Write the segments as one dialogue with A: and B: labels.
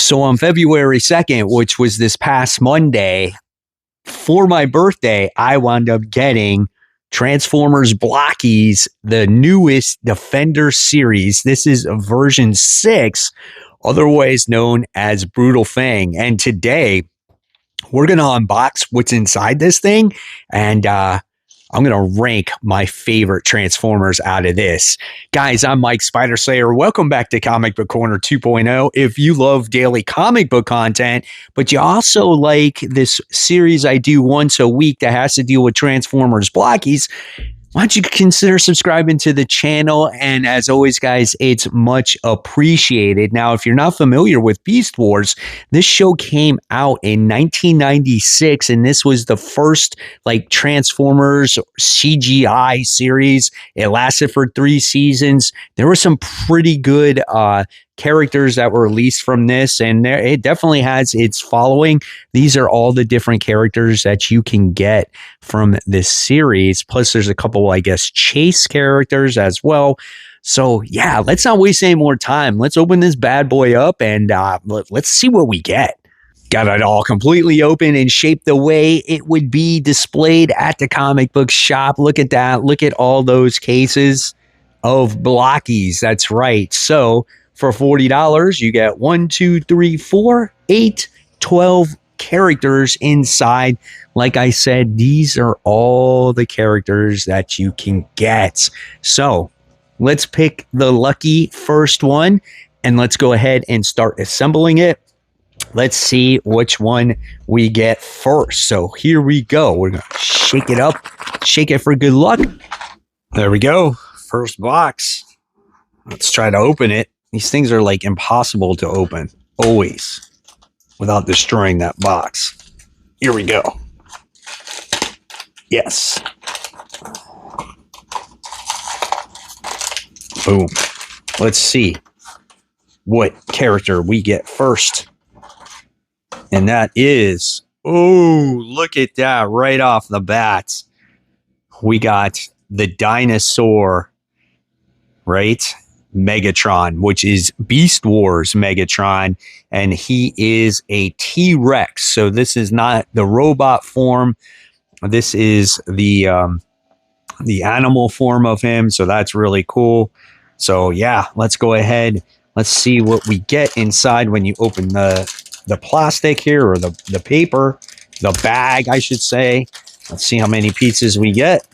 A: So on February 2nd, which was this past Monday, for my birthday, I wound up getting Transformers Blokees, the newest Defender series. This is version 6, otherwise known as Brutal Fang. And today, we're going to unbox what's inside this thing, and I'm going to rank my favorite Transformers out of this. Guys, I'm Mike Spider Slayer. Welcome back to Comic Book Corner 2.0. If you love daily comic book content, but you also like this series I do once a week that has to deal with Transformers Blokees, why don't you consider subscribing to the channel? And as always, guys, it's much appreciated. Now, if you're not familiar with Beast Wars, this show came out in 1996, and this was the first Transformers CGI series. It lasted for 3 seasons. There were some pretty good characters that were released from this, and it definitely has its following. These are all the different characters that you can get from this series. Plus, there's a couple, I guess, chase characters as well. So, yeah, let's not waste any more time. Let's open this bad boy up and let's see what we get. Got it all completely open and shaped the way it would be displayed at the comic book shop. Look at that. Look at all those cases of Blokees. That's right. So, for $40, you get 1, 2, 3, 4, 8, 12 characters inside. Like I said, these are all the characters that you can get. So let's pick the lucky first one, and let's go ahead and start assembling it. Let's see which one we get first. So here we go. We're going to shake it up, shake it for good luck. There we go. First box. Let's try to open it. These things are impossible to open, always, without destroying that box. Here we go. Yes. Boom. Let's see what character we get first. And that is, oh, look at that right off the bat. We got the dinosaur, right? Megatron, which is Beast Wars Megatron, and he is a T-Rex. So this is not the robot form. This is the animal form of him. So that's really cool. So yeah, let's go ahead. Let's see what we get inside when you open the plastic here, or the paper, the bag, I should say. Let's see how many pieces we get.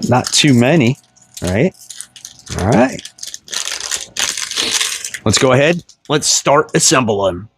A: Not too many. Right? All right. Let's go ahead. Let's start assembling.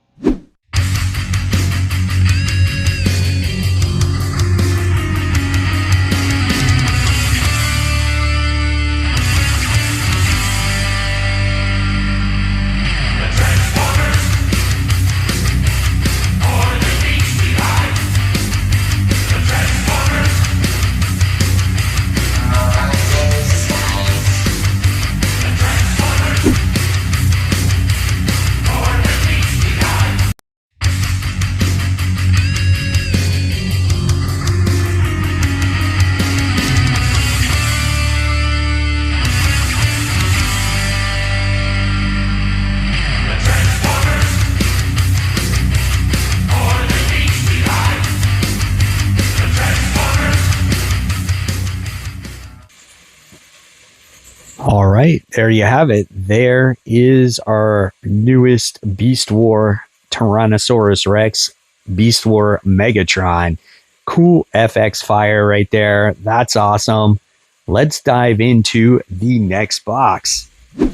A: All right, there you have it. There is our newest Beast War Tyrannosaurus Rex, Beast War Megatron. Cool FX fire right there. That's awesome. Let's dive into the next box. All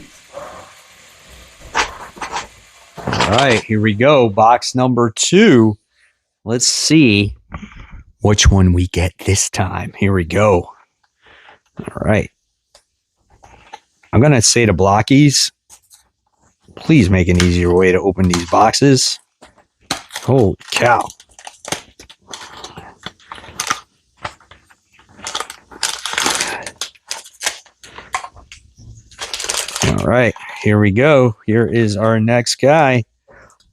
A: right, here we go. Box number 2. Let's see which one we get this time. Here we go. All right. I'm going to say to Blokees, please make an easier way to open these boxes. Holy cow. All right, here we go. Here is our next guy.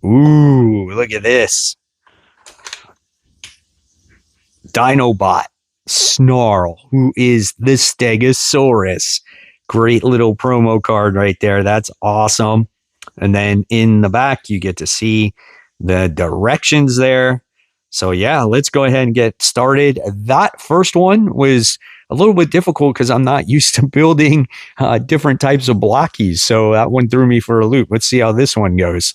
A: Ooh, look at this. Dinobot Snarl, who is the Stegosaurus. Great little promo card right there. That's awesome. And then in the back, you get to see the directions there. So yeah, let's go ahead and get started. That first one was a little bit difficult because I'm not used to building different types of blockies. So that one threw me for a loop. Let's see how this one goes.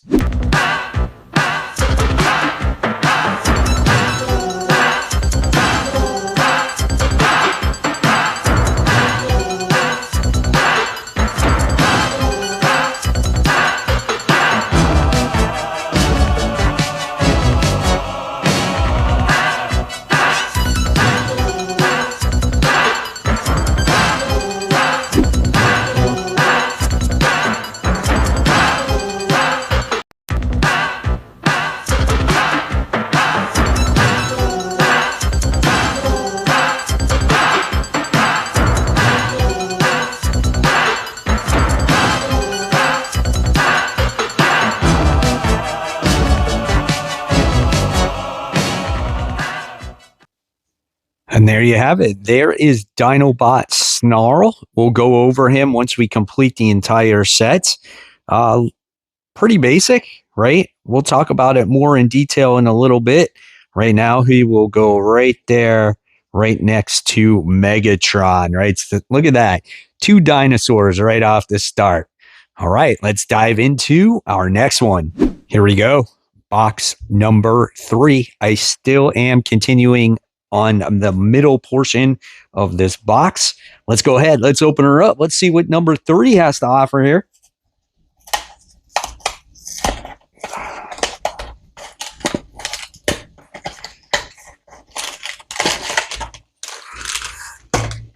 A: And there you have it. There is Dinobot Snarl. We'll go over him once we complete the entire set. Pretty basic, right? We'll talk about it more in detail in a little bit. Right now, he will go right there, right next to Megatron, right? So look at that. 2 dinosaurs right off the start. All right, let's dive into our next one. Here we go. Box number 3. I still am continuing on the middle portion of this box. Let's go ahead. Let's open her up. Let's see what number 3 has to offer here.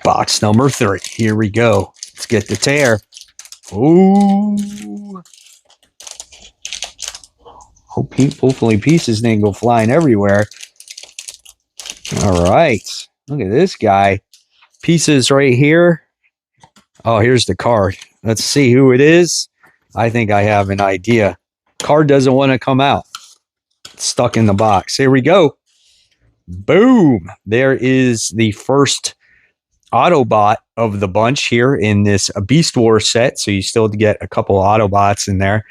A: Box number 3. Here we go. Let's get the tear. Ooh. Hopefully pieces didn't go flying everywhere. All right. Look at this guy. Pieces right here. Oh, here's the card. Let's see who it is. I think I have an idea. Card doesn't want to come out. It's stuck in the box. Here we go. Boom. There is the first Autobot of the bunch here in this Beast Wars set. So you still get a couple Autobots in there.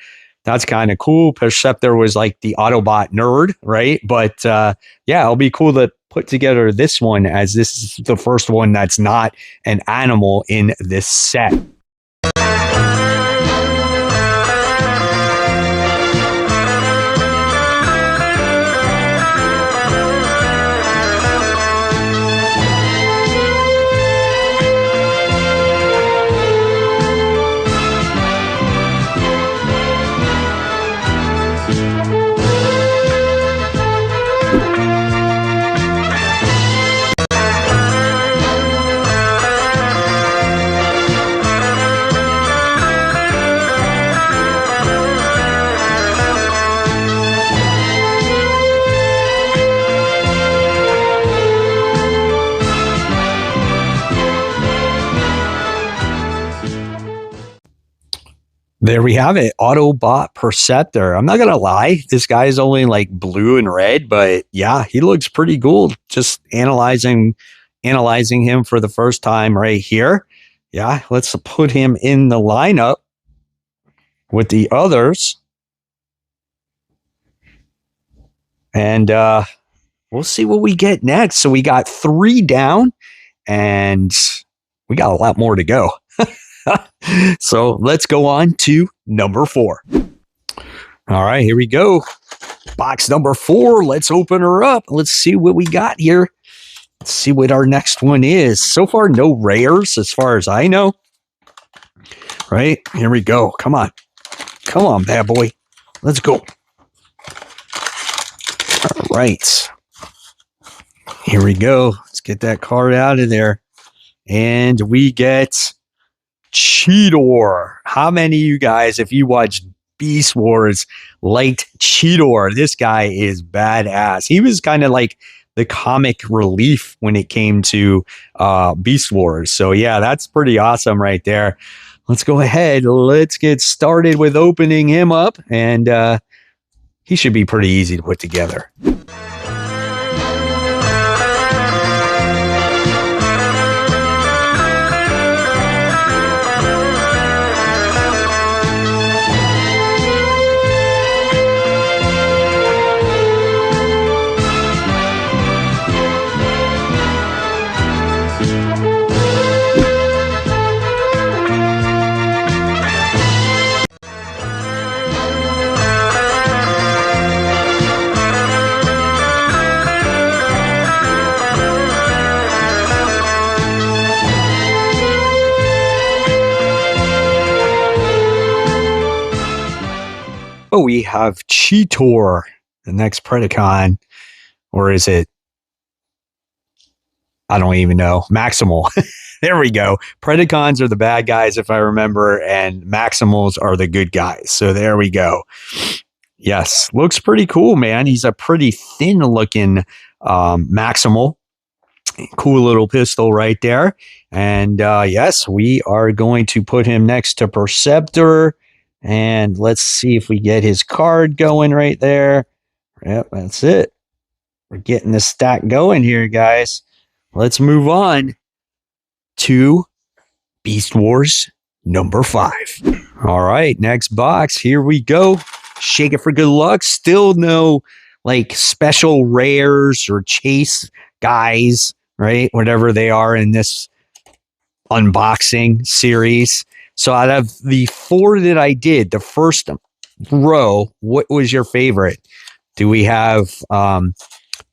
A: That's kind of cool. Perceptor was like the Autobot nerd, right? But yeah, it'll be cool to put together this one, as this is the first one that's not an animal in this set. There we have it. Autobot Perceptor. I'm not going to lie. This guy is only like blue and red, but yeah, he looks pretty cool. Just analyzing him for the first time right here. Yeah, let's put him in the lineup with the others. And we'll see what we get next. So we got 3 down and we got a lot more to go. So let's go on to number 4. All right, here we go. Box number 4. Let's open her up. Let's see what we got here. Let's see what our next one is. So far, no rares as far as I know. Right, here we go. Come on. Come on, bad boy. Let's go. All right. Here we go. Let's get that card out of there. And we get Cheetor. How many of you guys, if you watched Beast Wars, liked Cheetor? This guy is badass. He was kind of like the comic relief when it came to Beast Wars. So yeah, that's pretty awesome right there. Let's go ahead. Let's get started with opening him up. And he should be pretty easy to put together. go. We have Cheetor, the next Predacon. Or is it? I don't even know. Maximal. There we go. Predacons are the bad guys, if I remember, and Maximals are the good guys. So there we go. Yes, looks pretty cool, man. He's a pretty thin-looking Maximal. Cool little pistol right there. And yes, we are going to put him next to Perceptor. And let's see if we get his card going right there. Yep, that's it. We're getting the stack going here, guys. Let's move on to Beast Wars number 5. All right, next box. Here we go. Shake it for good luck. Still no like special rares or chase guys, right? Whatever they are in this unboxing series. So out of the 4 that I did, the first row, what was your favorite? Do we have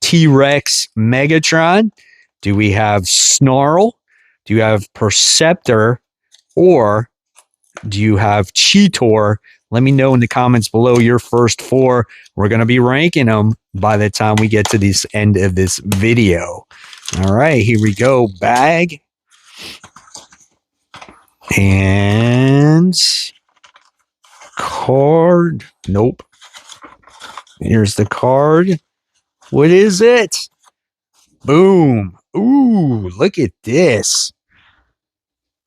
A: T-Rex Megatron? Do we have Snarl? Do you have Perceptor? Or do you have Cheetor? Let me know in the comments below your first 4. We're going to be ranking them by the time we get to this end of this video. All right, here we go. Bag. And card. Nope. Here's the card. What is it? Boom. Ooh, look at this.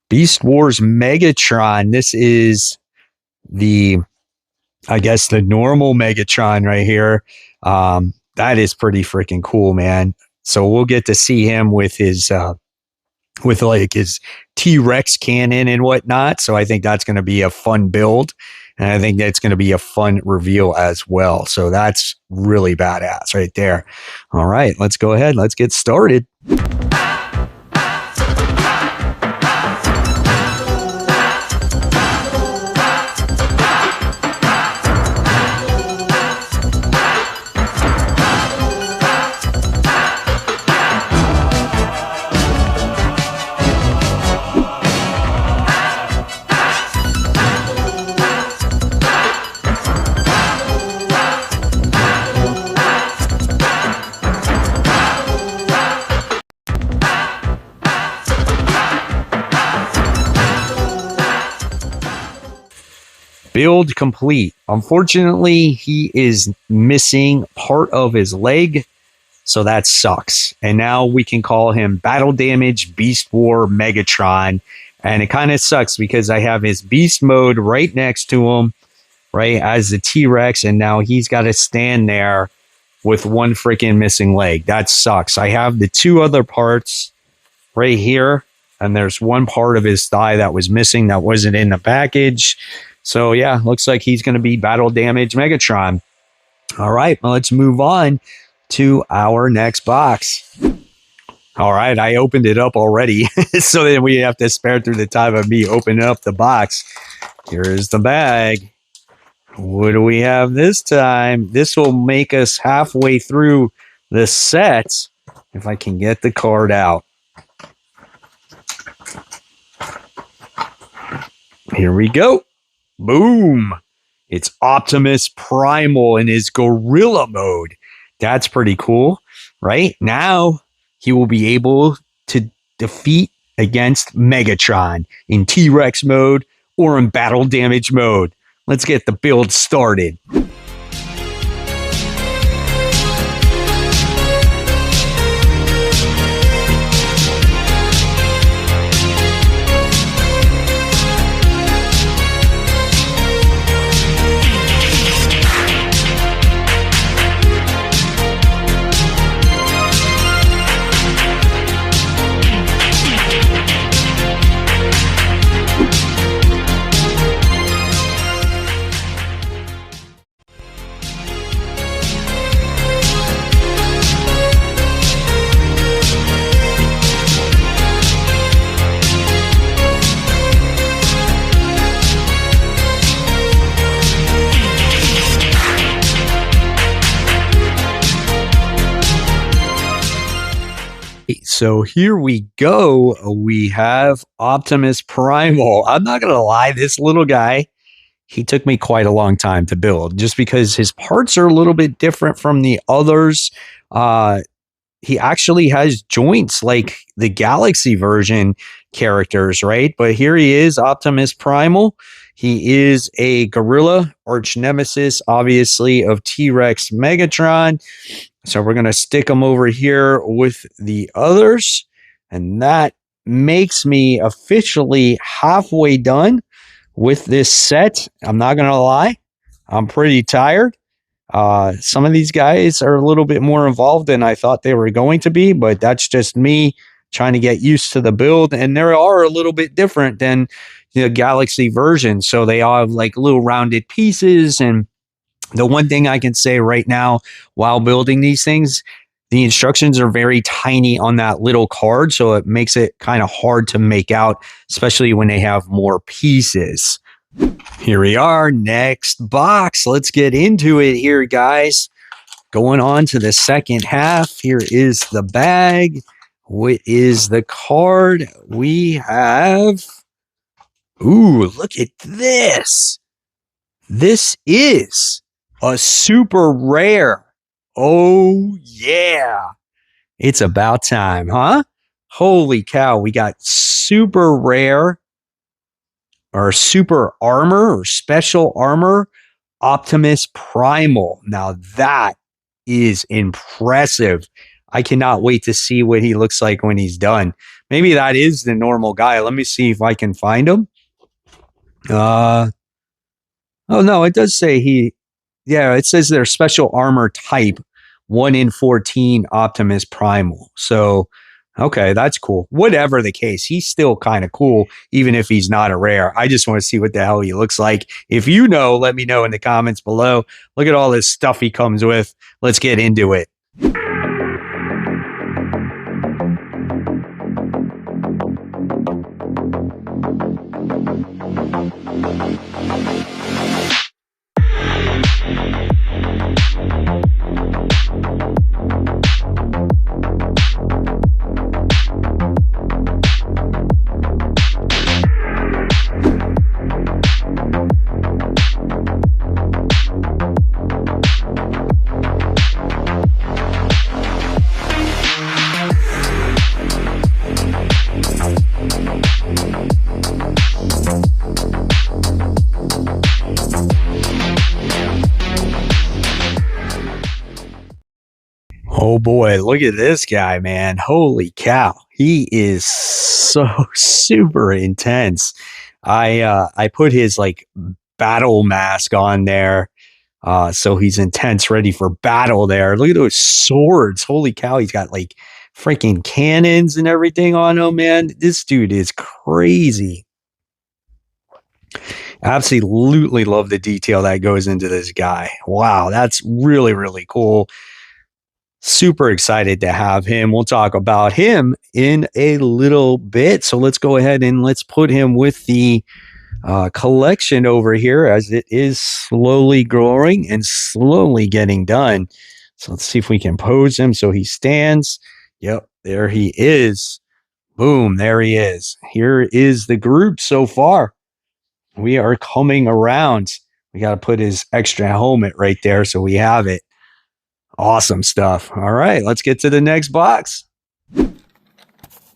A: Beast Wars Megatron. This is the, I guess, the normal Megatron right here. That is pretty freaking cool, man. So we'll get to see him with his, with like his T-Rex cannon and whatnot. So I think that's going to be a fun build. And I think that's going to be a fun reveal as well. So that's really badass right there. All right, let's go ahead. Let's get started. Build complete. Unfortunately, he is missing part of his leg, so that sucks. And now we can call him Battle Damage Beast War Megatron. And it kind of sucks because I have his beast mode right next to him, right, as the T-Rex, and now he's got to stand there with one freaking missing leg. That sucks. I have the 2 other parts right here, and there's one part of his thigh that was missing that wasn't in the package. So, yeah, looks like he's going to be Battle Damage Megatron. All right, well, let's move on to our next box. All right, I opened it up already, so then we have to spare through the time of me opening up the box. Here's the bag. What do we have this time? This will make us halfway through the set, if I can get the card out. Here we go. Boom. It's Optimus Primal in his gorilla mode. That's pretty cool, right? Now he will be able to defeat against Megatron in T-Rex mode or in Battle Damage mode. Let's get the build started. So here we go. We have Optimus Primal. I'm not going to lie, this little guy, he took me quite a long time to build just because his parts are a little bit different from the others. He actually has joints like the Galaxy version characters, right? But here he is, Optimus Primal. He is a gorilla, arch nemesis, obviously, of T-Rex Megatron. So we're going to stick him over here with the others. And that makes me officially halfway done with this set. I'm not going to lie. I'm pretty tired. Some of these guys are a little bit more involved than I thought they were going to be, but that's just me trying to get used to the build. And they are a little bit different than the Galaxy version. So they all have like little rounded pieces. And the one thing I can say right now while building these things, the instructions are very tiny on that little card. So it makes it kind of hard to make out, especially when they have more pieces. Here we are, next box. Let's get into it here, guys. Going on to the second half. Here is the bag. What is the card? We have... Ooh, look at this. This is a super rare. Oh, yeah. It's about time, huh? Holy cow, we got super rare or super armor or special armor Optimus Primal. Now that is impressive. I cannot wait to see what he looks like when he's done. Maybe that is the normal guy. Let me see if I can find him. Oh no, it does say it says they're special armor type 1 in 14 Optimus Primal. So okay, that's cool. Whatever the case, he's still kind of cool, even if he's not a rare. I just want to see what the hell he looks like. If you know, let me know in the comments below. Look at all this stuff he comes with. Let's get into it. Oh boy, look at this guy, man. Holy cow. He is so super intense. I put his like battle mask on there. So he's intense, ready for battle there. Look at those swords. Holy cow, he's got like freaking cannons and everything on him, man. This dude is crazy. Absolutely love the detail that goes into this guy. Wow, that's really, really cool. Super excited to have him. We'll talk about him in a little bit. So let's go ahead and let's put him with the collection over here as it is slowly growing and slowly getting done. So let's see if we can pose him so he stands. Yep, there he is. Boom, there he is. Here is the group so far. We are coming around. We got to put his extra helmet right there so we have it. Awesome stuff. All right, let's get to the next box.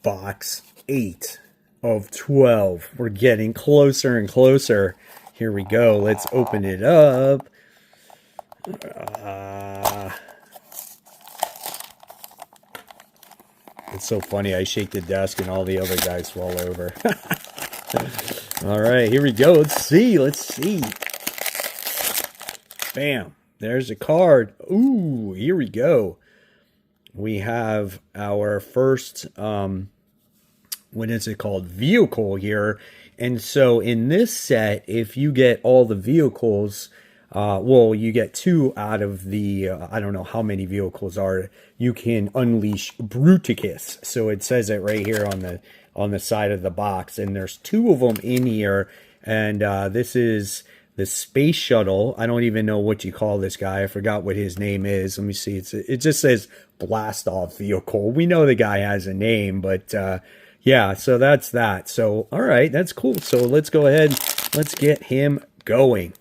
A: Box 8 of 12. We're getting closer and closer. Here we go. Let's open it up. It's so funny. I shake the desk and all the other guys fall over. All right, here we go. Let's see. Let's see. Bam. There's a card. Ooh, here we go. We have our first, what is it called? Vehicle here. And so in this set, if you get all the vehicles, well, you get 2 out of the, I don't know how many vehicles are, you can unleash Bruticus. So it says it right here on the side of the box. And there's 2 of them in here. And this is the space shuttle. I don't even know what you call this guy. I forgot what his name is. Let me see. It just says blast off vehicle. We know the guy has a name, but yeah, so that's that. So, all right, that's cool. So let's go ahead. Let's get him going.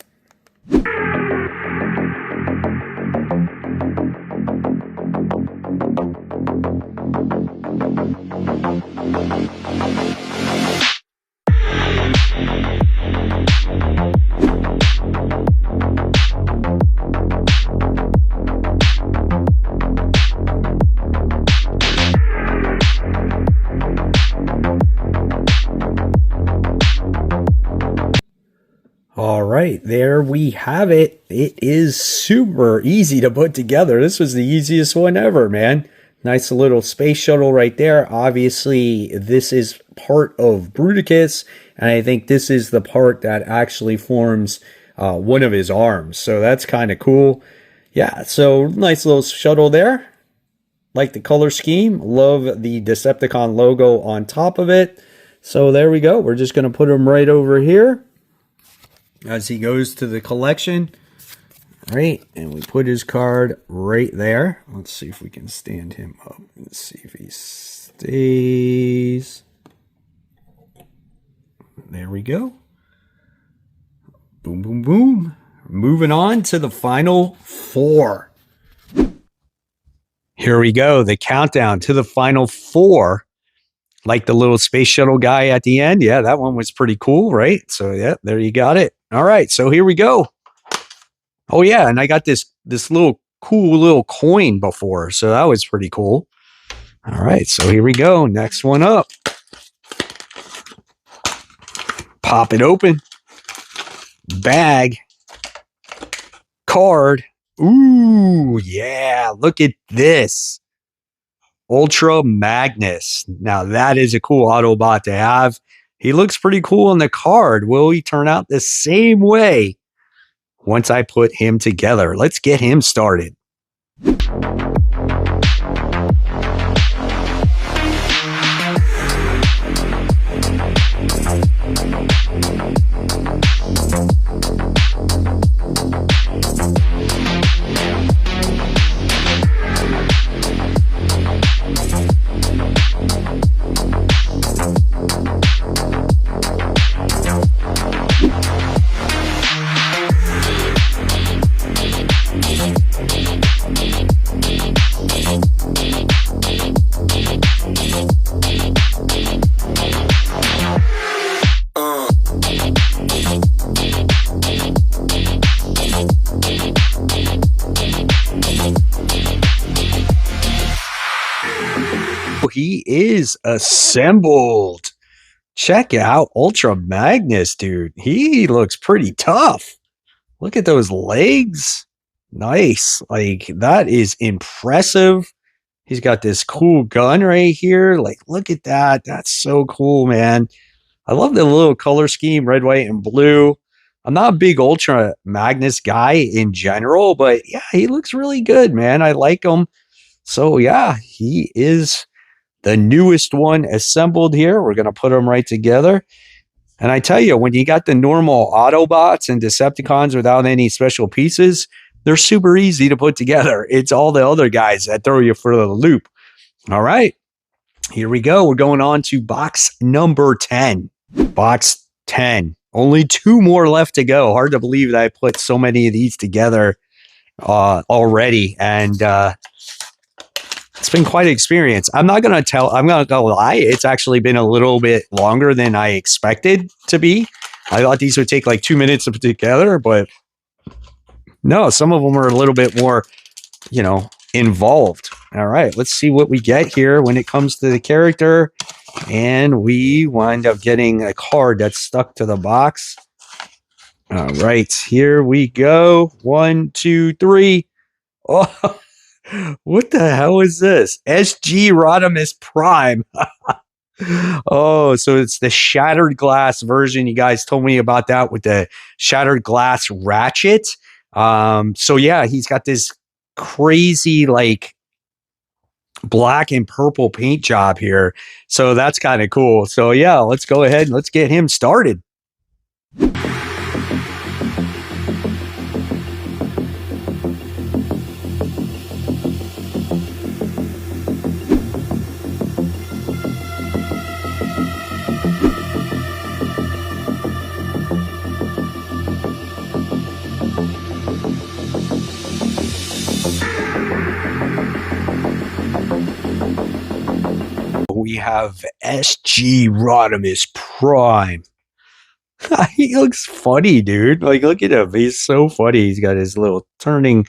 A: All right, there we have it. It is super easy to put together. This was the easiest one ever, man. Nice little space shuttle right there. Obviously, this is part of Bruticus, and I think this is the part that actually forms one of his arms. So that's kind of cool. Yeah, so nice little shuttle there. Like the color scheme. Love the Decepticon logo on top of it. So there we go. We're just going to put him right over here as he goes to the collection. Right, and we put his card right there. Let's see if we can stand him up and see if he stays. There we go. Boom, boom, boom. Moving on to the final four. Here we go, the countdown to the final four. Like the little space shuttle guy at the end. Yeah, that one was pretty cool, right? So yeah, there you got it. All right, so here we go. Oh yeah, and I got this little cool little coin before, so that was pretty cool. All right, so here we go. Next one up. Pop it open. Bag. Card. Ooh, yeah, look at this. Ultra Magnus. Now that is a cool Autobot to have. He looks pretty cool on the card. Will he turn out the same way once I put him together? Let's get him started. He is assembled. Check out Ultra Magnus, dude. He looks pretty tough. Look at those legs. Nice. Like, that is impressive. He's got this cool gun right here. Like, look at that. That's so cool, man. I love the little color scheme, red, white, and blue. I'm not a big Ultra Magnus guy in general, but yeah, he looks really good, man. I like him. So yeah, he is the newest one assembled here. We're going to put them right together. And I tell you, when you got the normal Autobots and Decepticons without any special pieces, they're super easy to put together. It's all the other guys that throw you for the loop. All right, here we go. We're going on to box number 10. Box 10. Only 2 more left to go. Hard to believe that I put so many of these together already. And it's been quite an experience. I'm not going to lie. It's actually been a little bit longer than I expected to be. I thought these would take like 2 minutes to put together, but no, some of them are a little bit more, involved. All right, let's see what we get here when it comes to the character. And we wind up getting a card that's stuck to the box. All right, here we go. 1, 2, 3. Oh, what the hell is this? SG Rodimus Prime. Oh, so it's the shattered glass version. You guys told me about that with the shattered glass ratchet. So yeah, he's got this crazy like black and purple paint job here. So that's kind of cool. So yeah, let's go ahead and let's get him started. have SG Rodimus Prime. He looks funny, dude. Like, look at him. He's so funny. He's got his little turning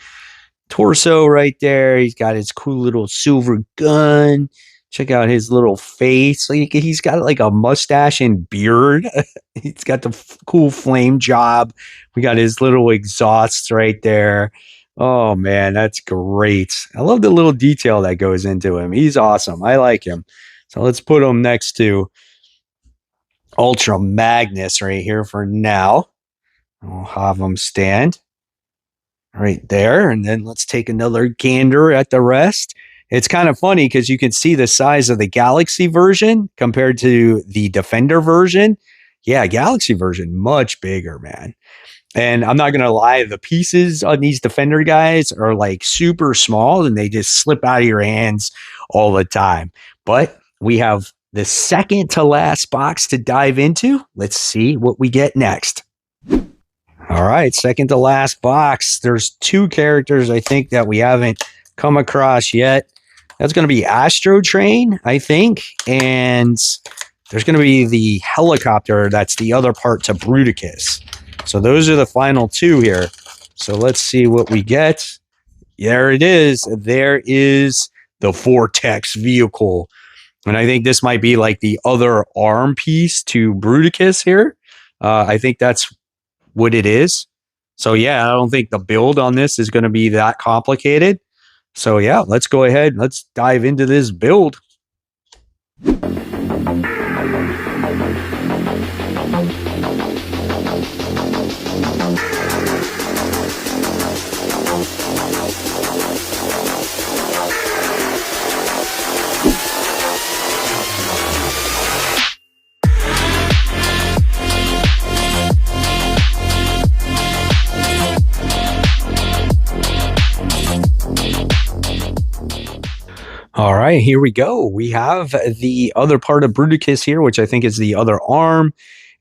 A: torso right there. He's got his cool little silver gun. Check out his little face. Like, he's got like a mustache and beard. He's got the cool flame job. We got his little exhausts right there. Oh man, that's great. I love the little detail that goes into him. He's awesome. I like him. So let's put him next to Ultra Magnus right here for now. We'll have him stand right there. And then let's take another gander at the rest. It's kind of funny because you can see the size of the Galaxy version compared to the Defender version. Yeah, Galaxy version, much bigger, man. And I'm not going to lie, the pieces on these Defender guys are like super small and they just slip out of your hands all the time. But we have the second to last box to dive into. Let's see what we get next. All right, second to last box. There's two characters I think that we haven't come across yet. That's going to be Astrotrain, I think. And there's going to be the helicopter. That's the other part to Bruticus. So those are the final two here. So let's see what we get. There it is. There is the Vortex vehicle. And I think this might be like the other arm piece to Bruticus here. I think that's what it is. So yeah, I don't think the build on this is going to be that complicated. So yeah, let's go ahead. Let's dive into this build. All right, here we go. We have the other part of Bruticus here, which I think is the other arm.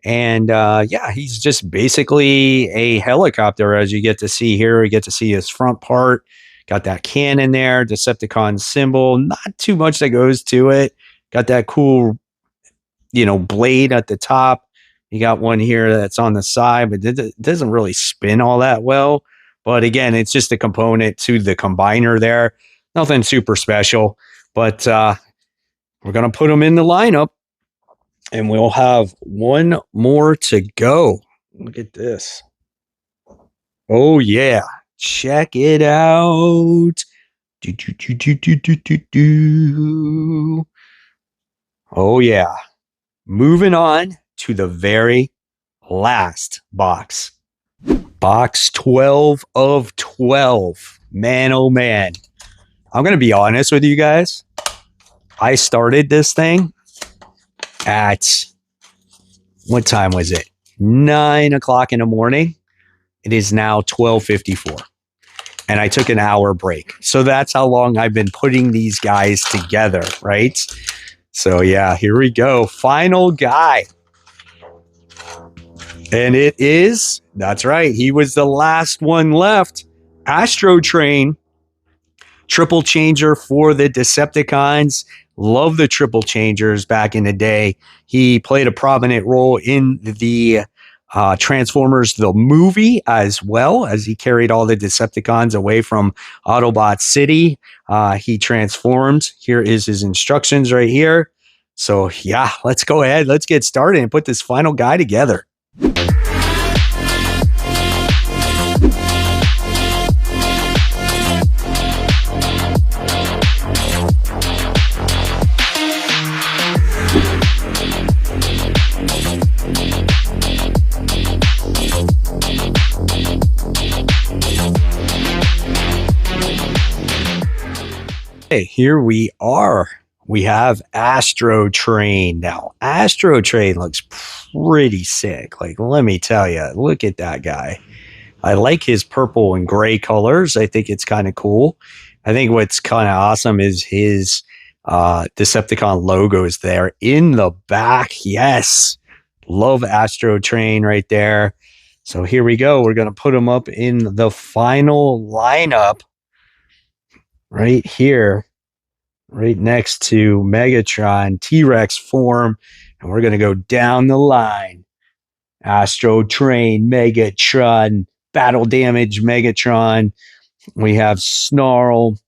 A: And yeah, he's just basically a helicopter, as you get to see here. You get to see his front part. Got that cannon there, Decepticon symbol. Not too much that goes to it. Got that cool, blade at the top. You got one here that's on the side, but it doesn't really spin all that well. But again, it's just a component to the combiner there. Nothing super special, but we're going to put them in the lineup, and we'll have one more to go. Look at this. Oh, yeah. Check it out. Oh, yeah. Moving on to the very last box. Box 12 of 12. Man, oh, man. I'm going to be honest with you guys. I started this thing at, what time was it? 9 o'clock in the morning. It is now 12:54. And I took an hour break. So that's how long I've been putting these guys together, right? So yeah, here we go. Final guy. And it is, that's right, he was the last one left. Astrotrain. Triple changer for the Decepticons. Love the triple changers back in the day. He played a prominent role in the Transformers, the movie, as well as he carried all the Decepticons away from Autobot City. He transformed. Here is his instructions right here. So yeah, let's go ahead. Let's get started and put this final guy together. Hey, here we are. We have Astrotrain. Now, Astrotrain looks pretty sick. Like, let me tell you, look at that guy. I like his purple and gray colors. I think it's kind of cool. I think what's kind of awesome is his Decepticon logos there in the back. Yes. Love Astrotrain right there. So here we go. We're going to put him up in the final lineup right here. right next to Megatron, T-Rex form, and we're going to go down the line. Astrotrain, Megatron, battle damage Megatron. We have Snarl,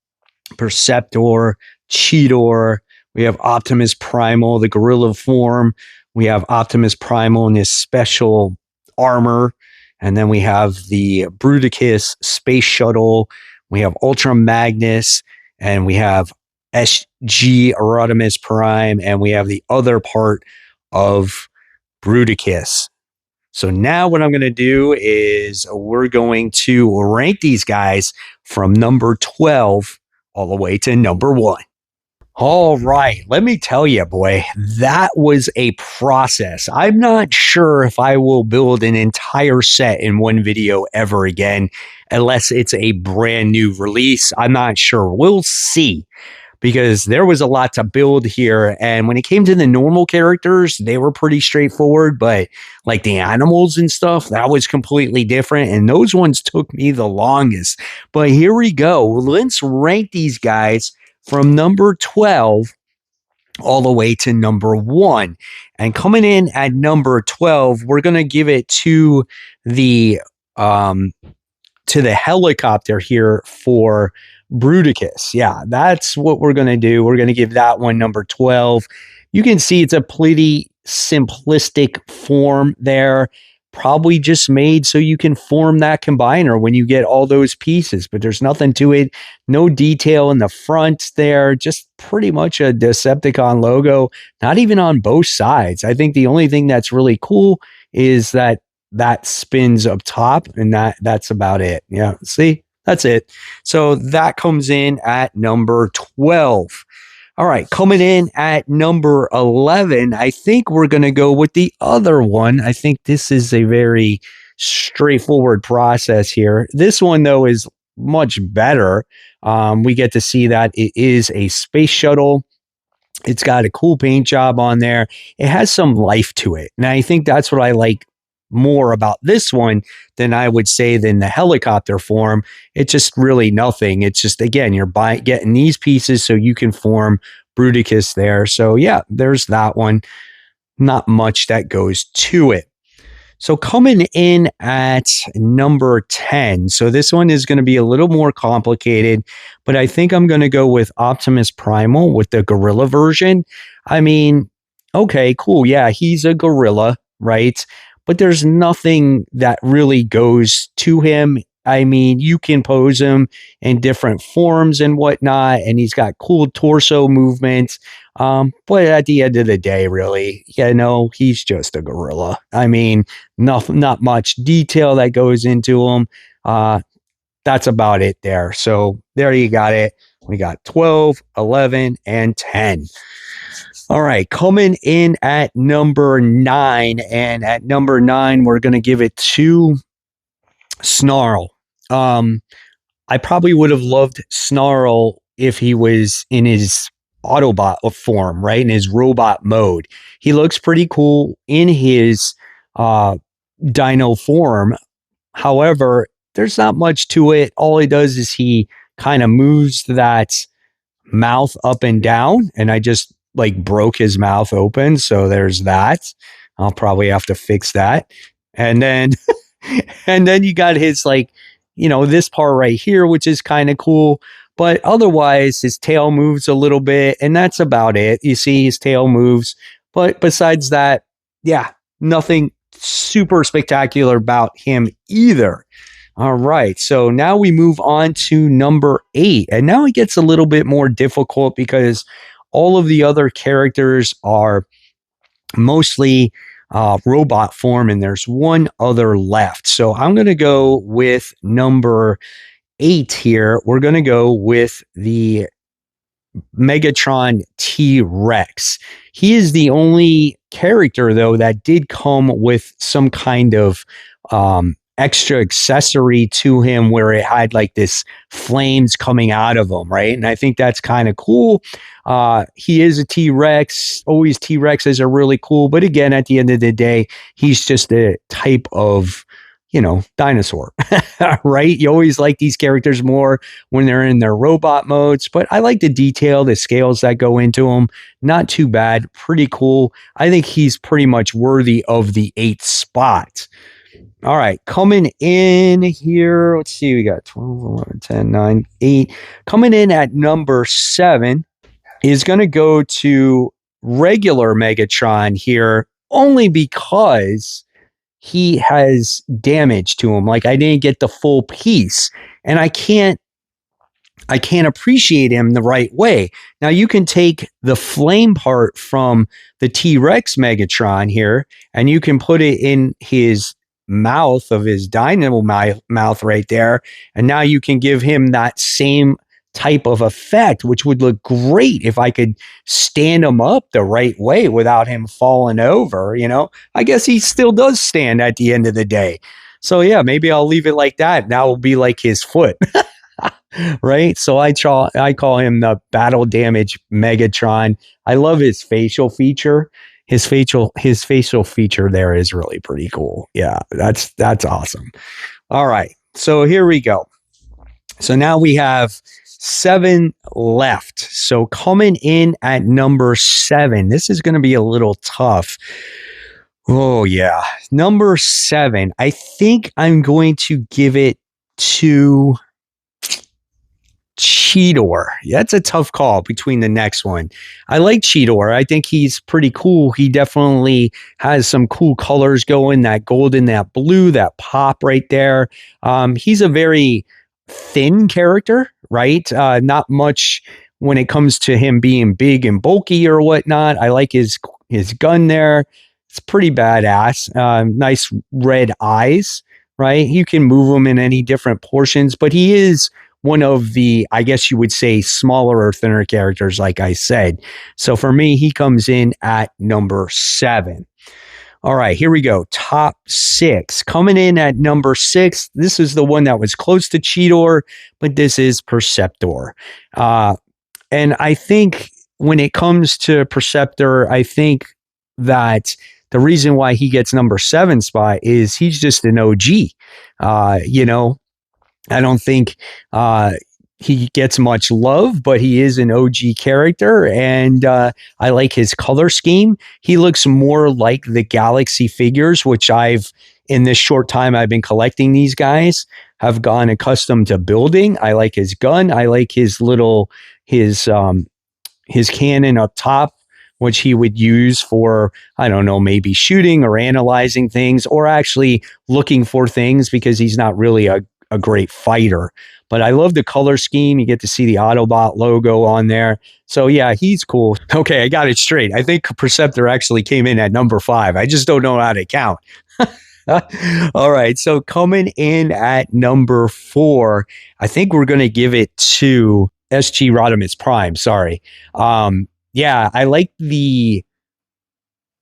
A: Perceptor, Cheetor. We have Optimus Primal, the gorilla form. We have Optimus Primal in his special armor. And then we have the Bruticus space shuttle. We have Ultra Magnus. And we have SG Rodimus Prime. And we have the other part of Bruticus. So now what I'm going to do is we're going to rank these guys from number 12 all the way to number 1. All right, let me tell you, boy, that was a process. I'm not sure if I will build an entire set in one video ever again, unless it's a brand new release. I'm not sure. We'll see, because there was a lot to build here. And when it came to the normal characters, they were pretty straightforward, but like the animals and stuff, that was completely different. And those ones took me the longest. But here we go. Let's rank these guys from number 12 all the way to number 1. And coming in at number 12, we're going to give it to the helicopter here for Bruticus. Yeah, that's what we're going to do. We're going to give that one number 12. You can see it's a pretty simplistic form there. Probably just made so you can form that combiner when you get all those pieces, but there's nothing to it. No detail in the front there. Just pretty much a Decepticon logo, not even on both sides. I think the only thing that's really cool is that spins up top, and that's about it. Yeah, see? That's it. So that comes in at number 12. All right, coming in at number 11, I think we're going to go with the other one. I think this is a very straightforward process here. This one, though, is much better. We get to see that it is a space shuttle. It's got a cool paint job on there. It has some life to it. And I think that's what I like more about this one than I would say than the helicopter form. It's just really nothing. It's just, again, you're getting these pieces so you can form Bruticus there. So yeah, there's that one. Not much that goes to it. So coming in at number 10. So this one is going to be a little more complicated, but I think I'm going to go with Optimus Primal with the gorilla version. I mean, okay, cool. Yeah, he's a gorilla, right? But there's nothing that really goes to him. I mean, you can pose him in different forms and whatnot, and he's got cool torso movements. But at the end of the day, really, he's just a gorilla. I mean, not much detail that goes into him. That's about it there. So there you got it. We got 12, 11, and 10. All right, coming in at number 9, and at number 9, we're going to give it to Snarl. I probably would have loved Snarl if he was in his Autobot form, right? In his robot mode. He looks pretty cool in his dino form. However, there's not much to it. All he does is he kind of moves that mouth up and down, and I just broke his mouth open. So there's that. I'll probably have to fix that. And then and then you got his this part right here, which is kind of cool. But otherwise, his tail moves a little bit, and that's about it. You see his tail moves. But besides that, yeah, nothing super spectacular about him either. All right, so now we move on to number 8. And now it gets a little bit more difficult because all of the other characters are mostly robot form, and there's one other left. So I'm going to go with number 8 here. We're going to go with the Megatron T-Rex. He is the only character, though, that did come with some kind of extra accessory to him where it had this flames coming out of him, right? And I think that's kind of cool. He is a T-Rex. Always T-Rexes are really cool. But again, at the end of the day, he's just a type of dinosaur, right? You always like these characters more when they're in their robot modes, but I like the detail, the scales that go into them. Not too bad. Pretty cool. I think he's pretty much worthy of the 8th spot. All right, coming in here, let's see, we got 12, 11, 10, 9, 8. Coming in at number 7 is going to go to regular Megatron here, only because he has damage to him. Like, I didn't get the full piece, and I can't appreciate him the right way. Now, you can take the flame part from the T-Rex Megatron here, and you can put it in his mouth of his dynamo mouth right there, and now you can give him that same type of effect, which would look great if I could stand him up the right way without him falling over. I guess he still does stand at the end of the day. So yeah, maybe I'll leave it like that. That will be like his foot. Right? So I call him the battle damage Megatron. I love his facial feature. His facial feature there is really pretty cool. Yeah, that's awesome. All right. So here we go. So now we have 7 left. So coming in at number 7, this is going to be a little tough. Oh yeah. Number 7. I think I'm going to give it to Cheetor. That's a tough call between the next one. I like Cheetor. I think he's pretty cool. He definitely has some cool colors going, that golden, that blue, that pop right there. He's a very thin character, right? Not much when it comes to him being big and bulky or whatnot. I like his gun there. It's pretty badass. Nice red eyes, right? You can move him in any different portions, but he is one of the, I guess you would say, smaller or thinner characters, like I said. So for me, he comes in at number 7. All right, here we go. Top 6. Coming in at number 6, this is the one that was close to Cheetor, but this is Perceptor. And I think when it comes to Perceptor, I think that the reason why he gets number 7 spot is he's just an OG. I don't think he gets much love, but he is an OG character, and I like his color scheme. He looks more like the Galaxy figures, which in this short time I've been collecting these guys, have gone accustomed to building. I like his gun. I like his cannon up top, which he would use for, I don't know, maybe shooting or analyzing things, or actually looking for things, because he's not really a great fighter. But I love the color scheme. You get to see the Autobot logo on there. So yeah, he's cool. Okay, I got it straight. I think Perceptor actually came in at number 5. I just don't know how to count. All right, so coming in at number 4, I think we're going to give it to SG Rodimus Prime. Sorry. Yeah, I like the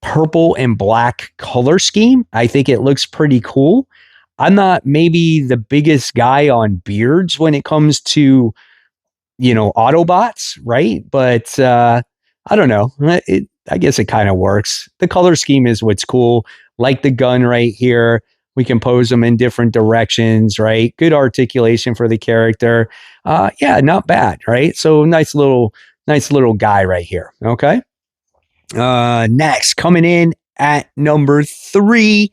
A: purple and black color scheme. I think it looks pretty cool. I'm not maybe the biggest guy on beards when it comes to, Autobots, right? But I don't know. I guess it kind of works. The color scheme is what's cool. Like the gun right here. We can pose them in different directions, right? Good articulation for the character. Yeah, not bad, right? So nice little guy right here. Okay. Next, coming in at number 3.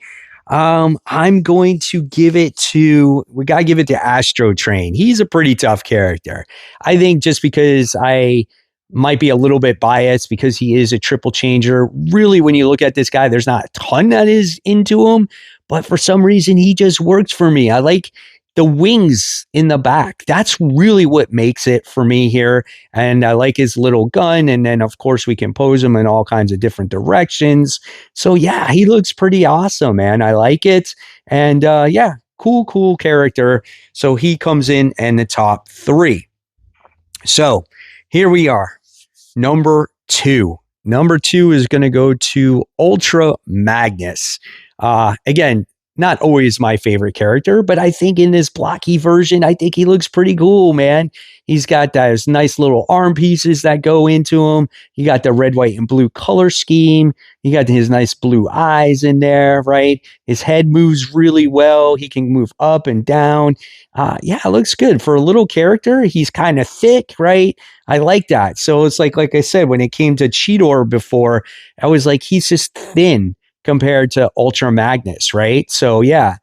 A: I'm going to give it to Astrotrain. He's a pretty tough character. I think just because I might be a little bit biased because he is a triple changer. Really, when you look at this guy, there's not a ton that is into him, but for some reason, he just works for me. I like the wings in the back. That's really what makes it for me here. And I like his little gun. And then, of course, we can pose him in all kinds of different directions. So, yeah, he looks pretty awesome, man. I like it. And, yeah, cool character. So he comes in the top 3. So here we are. Number 2. Number 2 is going to go to Ultra Magnus. Again, not always my favorite character, but I think in this blocky version, I think he looks pretty cool, man. He's got those nice little arm pieces that go into him. You got the red, white, and blue color scheme. You got his nice blue eyes in there, right? His head moves really well. He can move up and down. Yeah, it looks good. For a little character, he's kind of thick, right? I like that. So it's like I said, when it came to Cheetor before, I was like, he's just thin compared to Ultra Magnus, right? So yeah,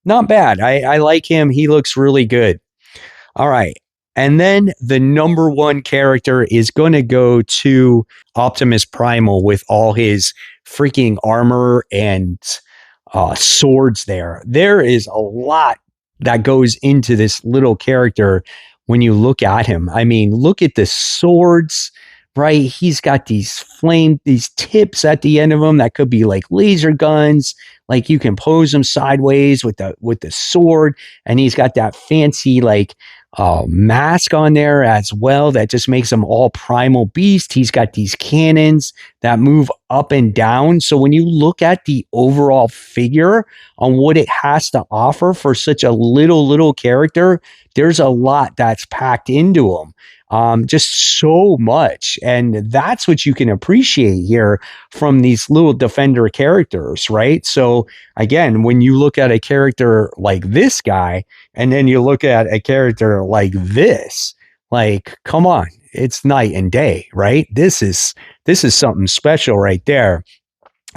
A: not bad. I like him. He looks really good. All right. And then the number one character is going to go to Optimus Primal with all his freaking armor and swords there. There is a lot that goes into this little character when you look at him. I mean, look at the swords, right? He's got these tips at the end of them that could be like laser guns. Like you can pose him sideways with the sword, and he's got that fancy mask on there as well that just makes him all primal beast. He's got these cannons that move up and down. So when you look at the overall figure on what it has to offer for such a little character, there's a lot that's packed into him. Just so much. And that's what you can appreciate here from these little defender characters, right? So again, when you look at a character like this guy, and then you look at a character like this, like, come on, it's night and day, right? This is something special right there.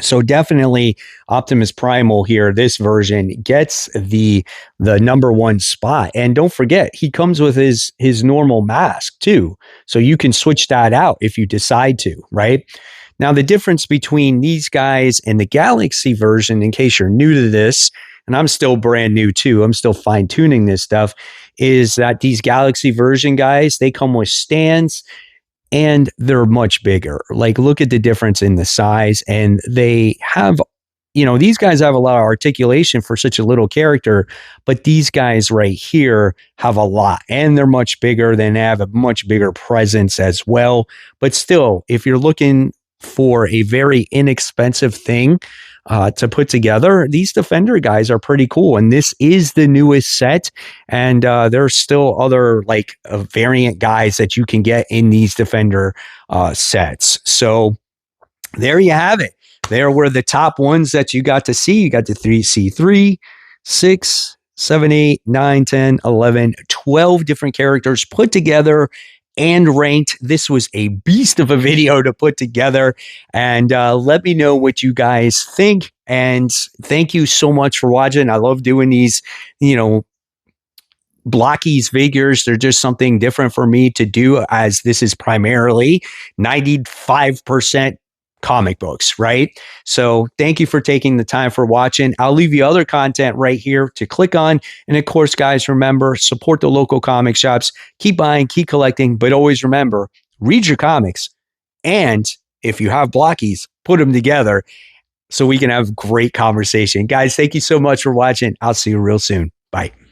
A: So definitely Optimus Primal here, this version gets the number one spot. And don't forget, he comes with his normal mask too. So you can switch that out if you decide to, right? Now, the difference between these guys and the Galaxy version, in case you're new to this, and I'm still brand new too, I'm still fine tuning this stuff, is that these Galaxy version guys, they come with stands and they're much bigger. Like, look at the difference in the size, and they have, these guys have a lot of articulation for such a little character, but these guys right here have a lot, and they're much bigger. They have a much bigger presence as well. But still, if you're looking for a very inexpensive thing to put together, these Defender guys are pretty cool. And this is the newest set. And there's still other variant guys that you can get in these Defender sets. So there you have it. There were the top ones that you got to see. You got the 3C3, 6, 7, 8, 9, 10, 11, 12 different characters put together and ranked. This was a beast of a video to put together, and let me know what you guys think. And thank you so much for watching. I love doing these, Blokees figures. They're just something different for me to do, as this is primarily 95% comic books, right? So thank you for taking the time for watching. I'll leave you other content right here to click on. And of course, guys, remember, support the local comic shops. Keep buying, keep collecting, but always remember, read your comics. And if you have Blokees, put them together so we can have great conversation. Guys, thank you so much for watching. I'll see you real soon. Bye.